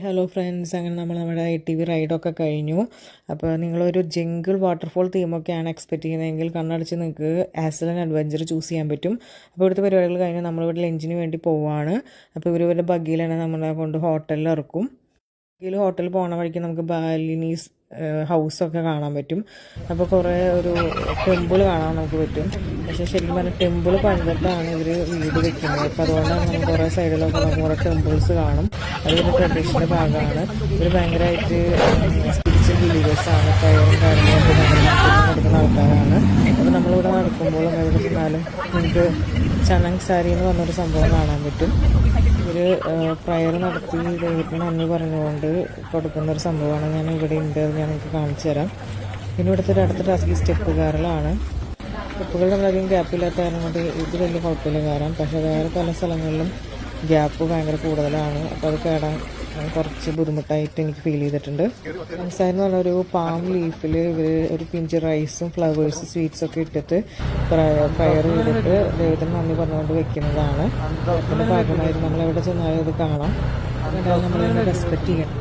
Hello friends, അങ്ങനെ നമ്മുടെ ITV റൈഡൊക്കെ കഴിഞ്ഞു. അപ്പോൾ നിങ്ങളൊരു ജംഗിൾ വാട്ടർഫോൾ തീമൊക്കെയാണ് എക്സ്പെക്റ്റ് ചെയ്യുന്നതെങ്കിൽ കണ്ണടച്ച് നിങ്ങൾക്ക് ആസ് ആൻ അഡ്വഞ്ചർ ചൂസ് ചെയ്യാൻ പറ്റും. അപ്പോൾ ഇവിടുത്തെ പരിപാടികൾ കഴിഞ്ഞ് നമ്മളിവിടെ ലഞ്ചിന് വേണ്ടി പോവുകയാണ്. അപ്പോൾ ഇവരുടെ ബഗ്ഗിലാണ് നമ്മളെ കൊണ്ട് ഹോട്ടലിൽ ഇറക്കും. ഹോട്ടലിൽ പോകണ വഴിക്ക് നമുക്ക് ബാലിനീസ് ഹൗസൊക്കെ കാണാൻ പറ്റും. അപ്പോൾ കുറേ ഒരു ടെമ്പിൾ കാണാൻ നമുക്ക് പറ്റും. പക്ഷേ ശരിക്കും പറഞ്ഞാൽ ടെമ്പിൾ പണിതിട്ടാണ് ഇവർ വീട് വെക്കുന്നത്. അപ്പോൾ അതുകൊണ്ടാണ് നമ്മൾ കുറേ സൈഡിലൊക്കെ നമുക്ക് കുറേ ടെമ്പിൾസ് കാണും. അതൊരു ട്രഡീഷണൽ ഭാഗമാണ്. ഇവർ ഭയങ്കരമായിട്ട് സ്പിരിച്വൽ ബിലീവേഴ്സാണ്. പ്രയറും കാര്യങ്ങളൊക്കെ നടക്കുന്ന ആൾക്കാരാണ്. അപ്പോൾ നമ്മളിവിടെ നടക്കുമ്പോഴും എവിടെ ചെന്നാലും നമുക്ക് ചനങ് സാരി എന്ന് പറഞ്ഞൊരു സംഭവം കാണാൻ പറ്റും. ഇവർ പ്രയർ നടത്തി ദൈവത്തിന് നന്ദി പറഞ്ഞുകൊണ്ട് കൊടുക്കുന്നൊരു സംഭവമാണ്. ഞാൻ ഇവിടെ ഉണ്ട്, ഞാൻ നിങ്ങൾക്ക് കാണിച്ചു തരാം. പിന്നെ ഇവിടുത്തെ അടുത്ത ടാസ്ക് സ്റ്റെപ്പുകാരിലാണ്. സ്റ്റെപ്പുകൾ നമ്മളധികം ഗ്യാപ്പില്ലാത്ത കാരണം കൊണ്ട് ഇത് വലിയ കുഴപ്പമില്ല കയറാം. പക്ഷേ വേറെ പല സ്ഥലങ്ങളിലും ഗ്യാപ്പ് ഭയങ്കര കൂടുതലാണ്. അപ്പോൾ അത് കയറാൻ കുറച്ച് ബുദ്ധിമുട്ടായിട്ട് എനിക്ക് ഫീൽ ചെയ്തിട്ടുണ്ട്. സംസാരം എന്ന് പറഞ്ഞൊരു പാം ലീഫിൽ ഇവർ ഒരു പിഞ്ച് റൈസും ഫ്ലവേഴ്സ് സ്വീറ്റ്സൊക്കെ ഇട്ടിട്ട് പ്രയർ ചെയ്തിട്ട് ദൈവത്തിന് നന്ദി പറഞ്ഞുകൊണ്ട് വെക്കുന്നതാണ്. അതിൻ്റെ ഭാഗമായിട്ട് നമ്മളെവിടെ ചെന്നാലും ഇത് കാണാം. അതാണ് നമ്മളിങ്ങനെ റെസ്പെക്റ്റ് ചെയ്യണം.